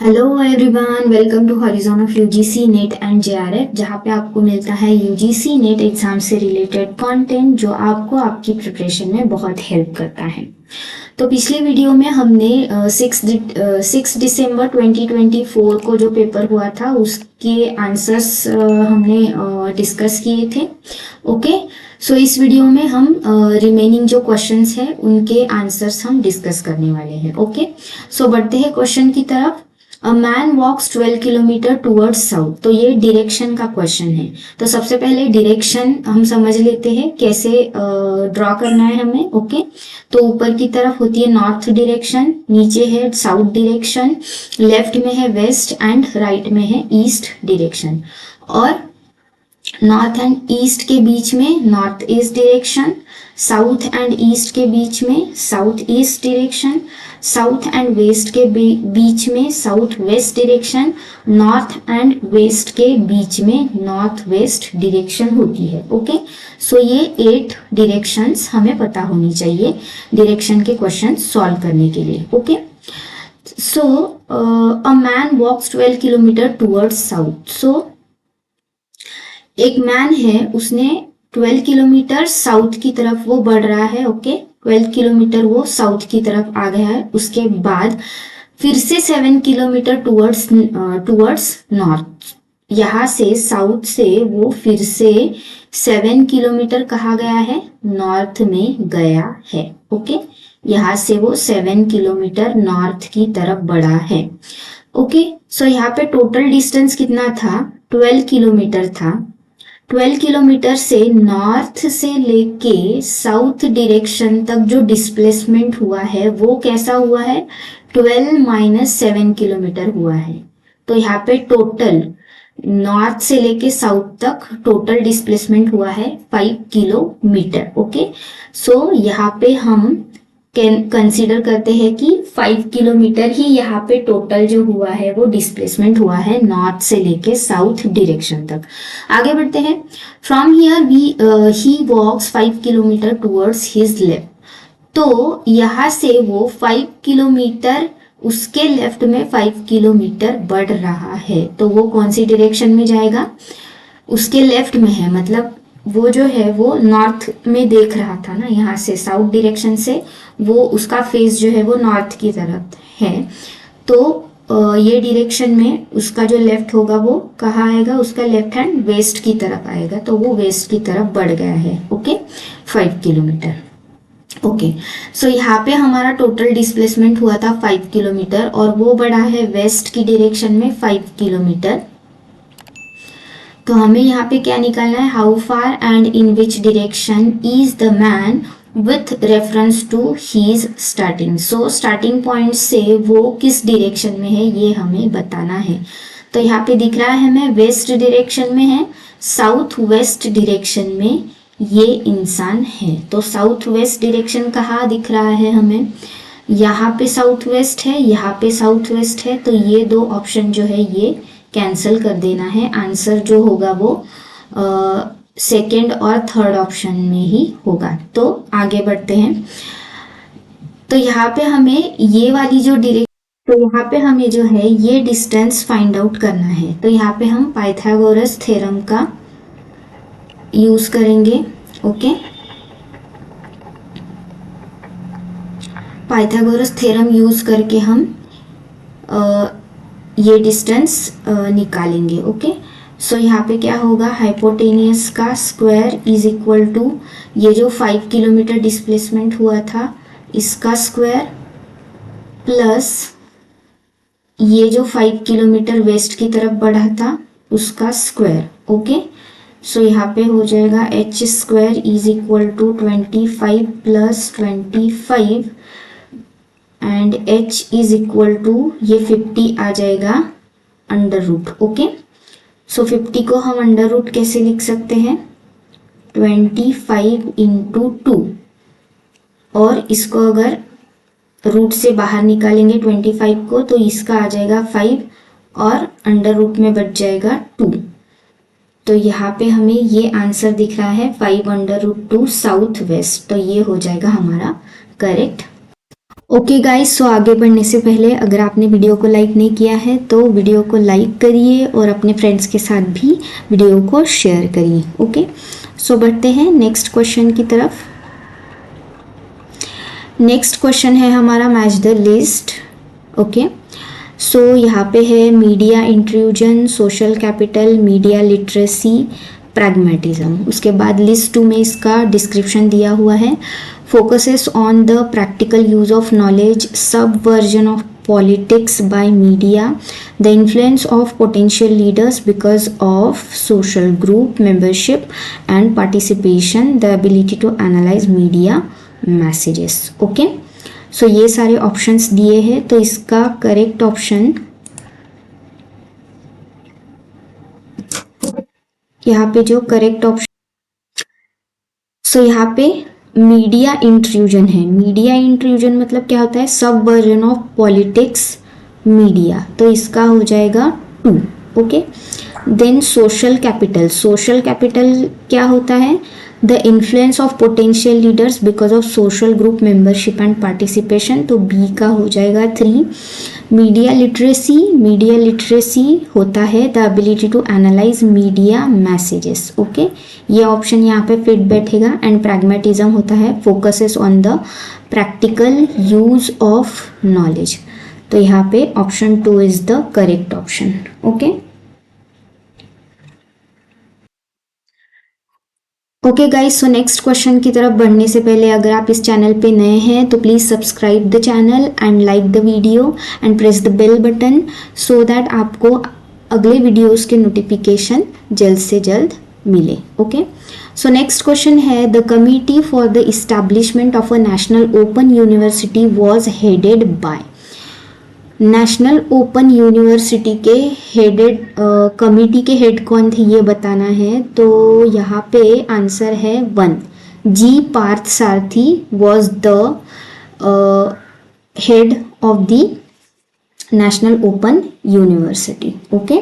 Hello everyone, welcome to horizon of UGC NET and JRF, जहाँ पे आपको मिलता है यूजीसी नेट एग्जाम से रिलेटेड कंटेंट जो आपको आपकी प्रिपरेशन में बहुत हेल्प करता है। तो पिछले वीडियो में हमने 6 दिसंबर 2024 को जो पेपर हुआ था उसके आंसर्स हमने डिस्कस किए थे। ओके, सो इस वीडियो में हम रिमेनिंग जो क्वेश्चंस हैं उनके आंसर्स हम डिस्कस करने वाले हैं। ओके, सो बढ़ते हैं क्वेश्चन की तरफ। A man walks 12 kilometre towards south. तो ये डायरेक्शन का क्वेश्चन है। तो सबसे पहले डायरेक्शन हम समझ लेते हैं कैसे ड्रॉ करना है हमें। ओके, तो ऊपर की तरफ होती है नॉर्थ डायरेक्शन, नीचे है साउथ डायरेक्शन, लेफ्ट में है वेस्ट एंड राइट में है ईस्ट डायरेक्शन, और नॉर्थ एंड ईस्ट के बीच में north east direction, south and east के बीच में south east direction, south and west के बीच में south west direction, north and west के बीच में नॉर्थ वेस्ट डायरेक्शन होती है। ओके, सो ये 8 डायरेक्शंस हमें पता होनी चाहिए डायरेक्शन के क्वेश्चन सॉल्व करने के लिए। Okay, so a man walks 12 kilometre towards south. So एक मैन है, उसने 12 किलोमीटर साउथ की तरफ वो बढ़ रहा है। ओके, 12 किलोमीटर वो साउथ की तरफ आ गया है। उसके बाद फिर से 7 किलोमीटर टूवर्ड्स नॉर्थ। यहाँ से साउथ से वो फिर से 7 किलोमीटर कहाँ गया है, नॉर्थ में गया है। ओके, यहाँ से वो 7 किलोमीटर नॉर्थ की तरफ बढ़ा है। ओके, सो यहाँ पे टोटल डिस्टेंस कितना था, 12 किलोमीटर था। 12 किलोमीटर से नॉर्थ से लेके साउथ डायरेक्शन तक जो डिस्प्लेसमेंट हुआ है वो कैसा हुआ है, 12 माइनस 7 किलोमीटर हुआ है। तो यहाँ पे टोटल नॉर्थ से लेके साउथ तक टोटल डिस्प्लेसमेंट हुआ है 5 किलोमीटर। ओके, सो यहाँ पे हम कंसीडर करते हैं कि 5 किलोमीटर ही यहाँ पे टोटल जो हुआ है वो डिस्प्लेसमेंट हुआ है नॉर्थ से लेके साउथ डायरेक्शन तक। आगे बढ़ते हैं। From here he walks 5 kilometre towards his left. तो यहाँ से वो 5 किलोमीटर उसके लेफ्ट में 5 किलोमीटर बढ़ रहा है। तो वो कौन सी डायरेक्शन में जाएगा, उसके लेफ्ट में है, मतलब वो जो है वो नॉर्थ में देख रहा था ना, यहाँ से साउथ डायरेक्शन से वो उसका फेस जो है वो नॉर्थ की तरफ है। तो ये डायरेक्शन में उसका जो लेफ्ट होगा वो कहाँ आएगा, उसका लेफ्ट हैंड वेस्ट की तरफ आएगा। तो वो वेस्ट की तरफ बढ़ गया है। Okay, 5 kilometre. ओके, सो यहाँ पे हमारा टोटल डिस्प्लेसमेंट हुआ था 5 किलोमीटर और वो बढ़ा है वेस्ट की डायरेक्शन में 5 किलोमीटर। तो हमें यहाँ पे क्या निकालना है, how far and in which direction is the man with reference to his starting. So starting point से वो किस डायरेक्शन में है ये हमें बताना है। तो यहाँ पे दिख रहा है हमें वेस्ट डायरेक्शन में है, साउथ वेस्ट डायरेक्शन में ये इंसान है। तो साउथ वेस्ट डायरेक्शन कहाँ दिख रहा है हमें, यहाँ पे साउथ वेस्ट है, यहाँ पे साउथ वेस्ट है। तो ये दो ऑप्शन जो है ये कैंसिल कर देना है। आंसर जो होगा वो सेकेंड और थर्ड ऑप्शन में ही होगा। तो आगे बढ़ते हैं। तो यहाँ पे हमें ये वाली जो डायरेक्शन, तो यहाँ पे हमें जो है ये डिस्टेंस फाइंड आउट करना है। तो यहाँ पे हम पाइथागोरस थ्योरम का यूज करेंगे। ओके, पाइथागोरस थ्योरम यूज करके हम ये डिस्टेंस निकालेंगे। ओके, सो यहाँ पे क्या होगा, हाइपोटेनियस का स्क्वायर इज इक्वल टू ये जो 5 किलोमीटर डिस्प्लेसमेंट हुआ था इसका स्क्वायर प्लस ये जो 5 किलोमीटर वेस्ट की तरफ बढ़ा था उसका स्क्वायर। ओके, सो यहाँ पे हो जाएगा H square is equal to 25 plus 25 and h is equal to ये 50 आ जाएगा अंडर रूट। ओके, सो 50 को हम अंडर रूट कैसे लिख सकते हैं, 25 इंटू 2, और इसको अगर रूट से बाहर निकालेंगे 25 को तो इसका आ जाएगा 5 और अंडर रूट में बच जाएगा 2। तो यहाँ पे हमें ये आंसर दिख रहा है 5 अंडर रूट 2 साउथ वेस्ट। तो ये हो जाएगा हमारा करेक्ट ओके गाइस, सो आगे बढ़ने से पहले अगर आपने वीडियो को लाइक नहीं किया है तो वीडियो को लाइक करिए और अपने फ्रेंड्स के साथ भी वीडियो को शेयर करिए। ओके, सो बढ़ते हैं नेक्स्ट क्वेश्चन की तरफ। नेक्स्ट क्वेश्चन है हमारा मैच द लिस्ट। ओके, सो यहाँ पे है media intrusion, social capital, media literacy, pragmatism. उसके बाद लिस्ट 2 में इसका डिस्क्रिप्शन दिया हुआ है। Focuses on the practical use of knowledge, subversion of politics by media, the influence of potential leaders because of social group membership and participation, the ability to analyze media messages। Okay, so ये सारे options दिए हैं, तो इसका correct option यहाँ पे जो correct option, सो यहाँ पे मीडिया इंट्रूजन है। मीडिया इंट्रूजन मतलब क्या होता है? सब वर्जन ऑफ पॉलिटिक्स मीडिया, तो इसका हो जाएगा 2। Okay, then social capital. Social capital क्या होता है? The influence of potential leaders because of social group membership and participation, तो बी का हो जाएगा 3। Media literacy. मीडिया लिटरेसी होता है the ability to analyse media messages. Okay, ये ऑप्शन यहाँ पे फिट बैठेगा। एंड प्रैग्मेटिज्म होता है focuses on the practical use of knowledge, तो यहाँ पे option 2 is the correct option. Okay, okay guys, so next question की तरफ बढ़ने से पहले अगर आप इस चैनल पे नए हैं तो please subscribe the channel and like the video and press the bell button so that आपको अगले वीडियोस के नोटिफिकेशन जल्द से जल्द मिले। ओके, सो नेक्स्ट क्वेश्चन है the committee for the establishment of a national open university was headed by. National open university के headed committee के हेड कौन थे ये बताना है, तो यहाँ पे आंसर है 1, G Parthasarathy was the head of the national open university. Okay,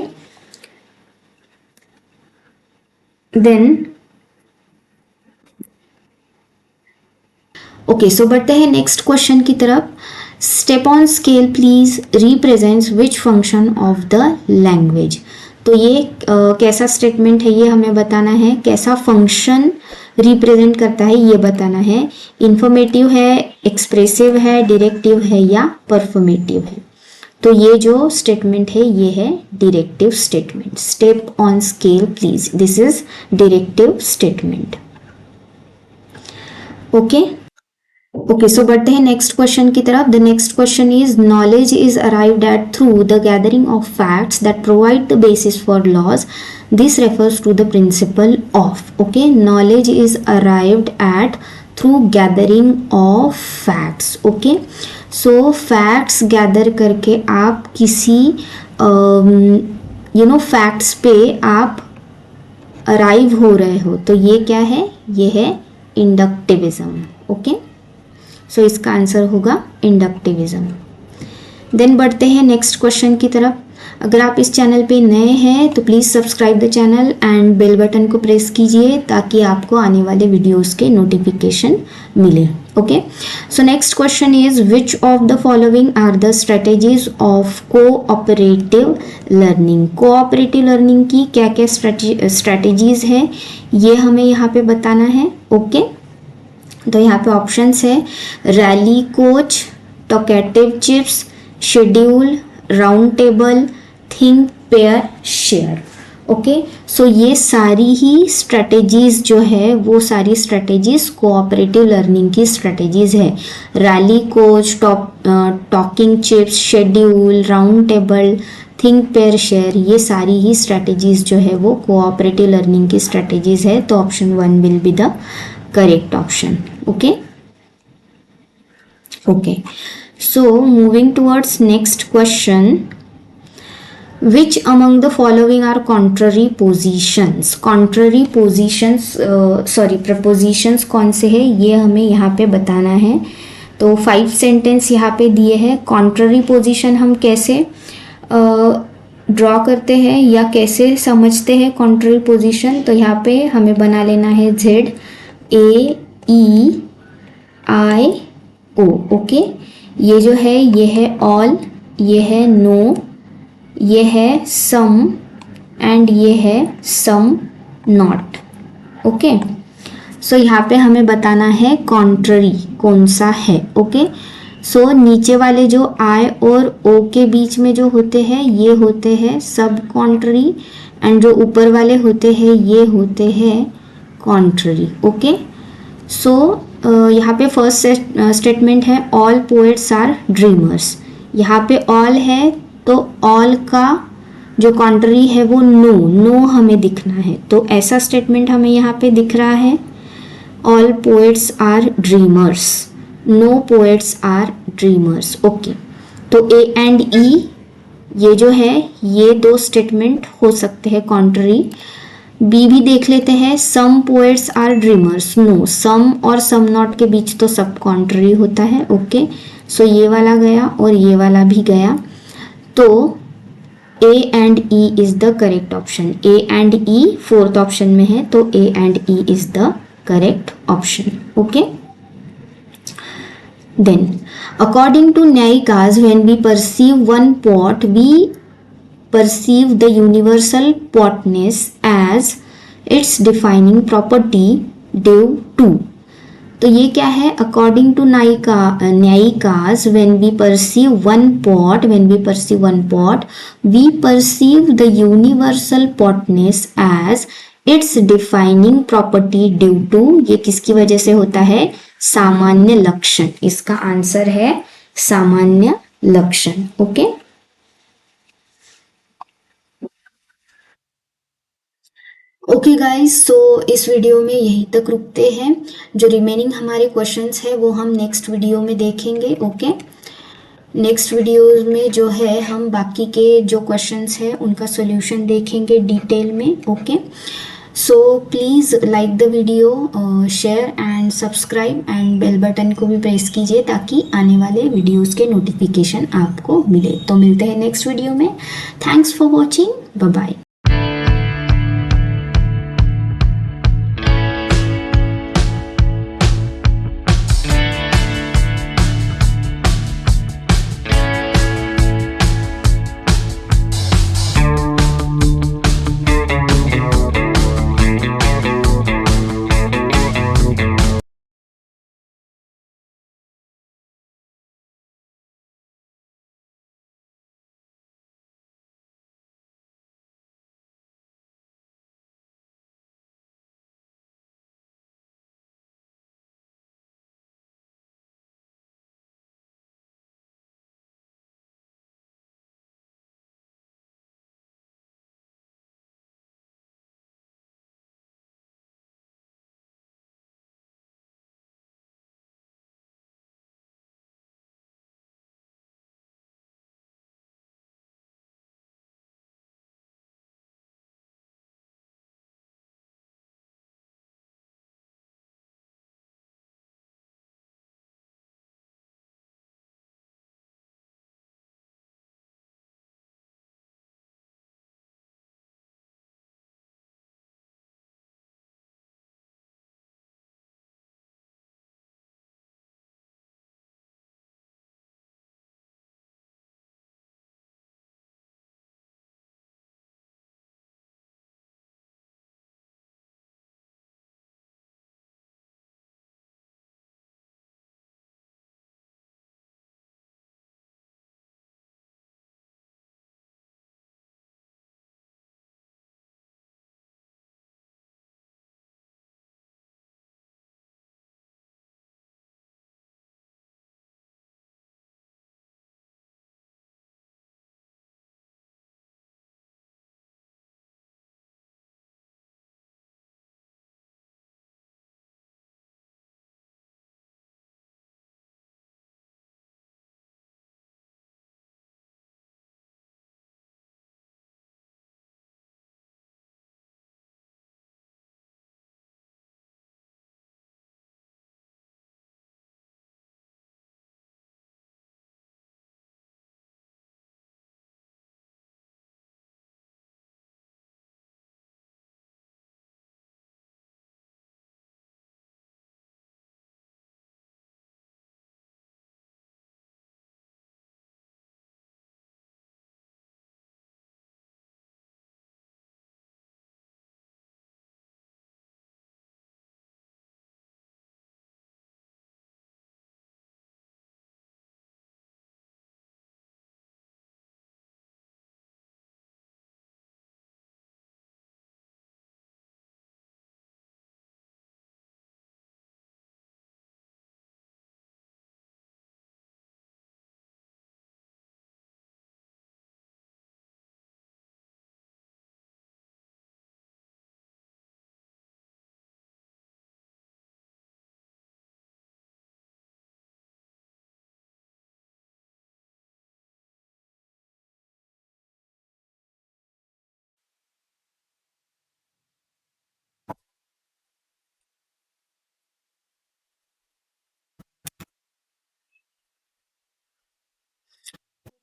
then okay, so बढ़ते हैं नेक्स्ट क्वेश्चन की तरफ। Step on scale please represents which function of the language, तो ये कैसा स्टेटमेंट है ये हमें बताना है, कैसा फंक्शन रिप्रेजेंट करता है ये बताना है। इंफॉर्मेटिव है, एक्सप्रेसिव है, डायरेक्टिव है या परफॉर्मेटिव है, तो ये जो स्टेटमेंट है ये है directive statement. Step on scale please, this is directive statement. Okay, okay, so बढ़ते हैं नेक्स्ट क्वेश्चन की तरफ। The next question is knowledge is arrived at through the gathering of facts that provide the basis for laws, this refers to the principle of. Okay, knowledge is arrived at through gathering of facts. Okay, so facts gather करके आप किसी facts पे आप arrive हो रहे हो, तो ये क्या है? ये है इंडक्टिविज्म। ओके, सो इसका आंसर होगा इंडक्टिविज्म। देन बढ़ते हैं नेक्स्ट क्वेश्चन की तरफ। अगर आप इस चैनल पे नए हैं तो please subscribe the channel and bell button को प्रेस कीजिए ताकि आपको आने वाले वीडियोस के नोटिफिकेशन मिले। Okay, so next question is which of the following are the strategies of cooperative learning. Cooperative learning की क्या क्या स्ट्रेटेजीज है ये हमें यहाँ पे बताना है। ओके, तो यहाँ पे ऑप्शंस है rally coach, talkative chips, schedule, round table, think pair share. Okay, so ये सारी ही स्ट्रेटेजीज जो है वो सारी स्ट्रेटेजीज कोऑपरेटिव लर्निंग की स्ट्रेटेजीज है। Rally coach, talking chips, schedule, round table, think pair share, ये सारी ही स्ट्रेटेजीज जो है वो कोऑपरेटिव लर्निंग की स्ट्रेटेजीज है, तो option 1 will be the correct option। okay, okay, so moving towards next question, which among the following are contrary positions। contrary positions prepositions कौन से है ये हमें यहाँ पे बताना है, तो 5 सेंटेंस यहाँ पे दिए हैं। contrary position हम कैसे ड्रॉ करते हैं या कैसे समझते हैं contrary position, तो यहाँ पे हमें बना लेना है ZAEIO। ओके, ये जो है ये है ऑल, ये है नो, ये है सम एंड ये है सम नॉट। ओके, सो यहाँ पे हमें बताना है कॉन्ट्ररी कौन सा है। ओके, सो नीचे वाले जो आई और ओ के बीच में जो होते हैं ये होते हैं सब कॉन्ट्ररी, एंड जो ऊपर वाले होते हैं ये होते हैं कॉन्ट्ररी। ओके, सो यहाँ पे फर्स्ट स्टेटमेंट है ऑल पोएट्स आर ड्रीमर्स। यहाँ पे ऑल है तो ऑल का जो कॉन्ट्ररी है वो नो, नो हमें दिखना है, तो ऐसा स्टेटमेंट हमें यहाँ पे दिख रहा है all poets are dreamers, no poets are dreamers. Okay, तो ए एंड ई ये जो है ये दो स्टेटमेंट हो सकते हैं कॉन्ट्ररी। बी भी देख लेते हैं, सम पोएट्स आर ड्रीमर्स, नो, सम और सम नॉट के बीच तो सब कॉन्ट्ररी होता है। ओके, सो ये वाला गया और ये वाला भी गया, तो A and E is the correct option. A and E fourth option में है, तो A and E is the correct option. Okay, then according to Nyayikas, when we perceive one pot, we perceive the universal potness as its defining property due to। तो ये क्या है, according to Naiyayikas when we perceive one pot, we perceive the universal potness as its defining property due to. ये किसकी वजह से होता है, सामान्य लक्षण। इसका आंसर है सामान्य लक्षण। ओके, ओके गाइस, सो इस वीडियो में यहीं तक रुकते हैं। जो रिमेनिंग हमारे क्वेश्चंस है वो हम नेक्स्ट वीडियो में देखेंगे। ओके, नेक्स्ट वीडियो में जो है हम बाकी के जो क्वेश्चंस है उनका सॉल्यूशन देखेंगे डिटेल में। Okay, so please like the video, share and subscribe and bell button को भी प्रेस कीजिए ताकि आने वाले वीडियोस के नोटिफिकेशन आपको मिले। तो मिलते हैं नेक्स्ट वीडियो में। Thanks for watching, bye bye.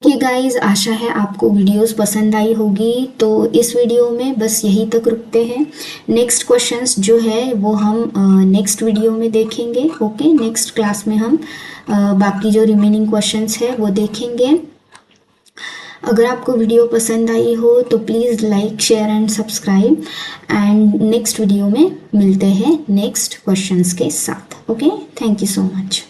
Okay guys, आशा है आपको वीडियोस पसंद आई होगी। तो इस वीडियो में बस यहीं तक रुकते हैं। नेक्स्ट क्वेश्चंस जो है वो हम नेक्स्ट वीडियो में देखेंगे। ओके, नेक्स्ट क्लास में हम बाकी जो रिमेनिंग क्वेश्चंस है वो देखेंगे। अगर आपको वीडियो पसंद आई हो तो please like, share and subscribe. And next video में मिलते हैं नेक्स्ट क्वेश्चंस के साथ। Okay, thank you so much.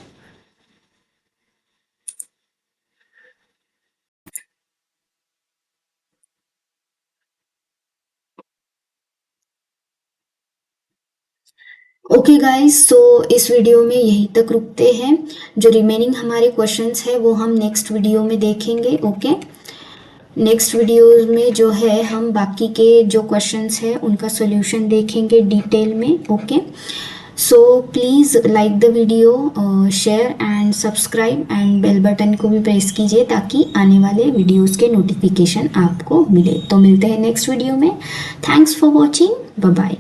Okay guys, so इस वीडियो में यहीं तक रुकते हैं। जो रिमेनिंग हमारे क्वेश्चंस है वो हम नेक्स्ट वीडियो में देखेंगे। ओके, नेक्स्ट वीडियो में जो है हम बाकी के जो क्वेश्चंस है उनका सॉल्यूशन देखेंगे डिटेल में। Okay, so please like the video, share and subscribe and bell button को भी प्रेस कीजिए ताकि आने वाले वीडियोस के नोटिफिकेशन आपको मिले। तो मिलते हैं नेक्स्ट वीडियो में। Thanks for watching, bye bye.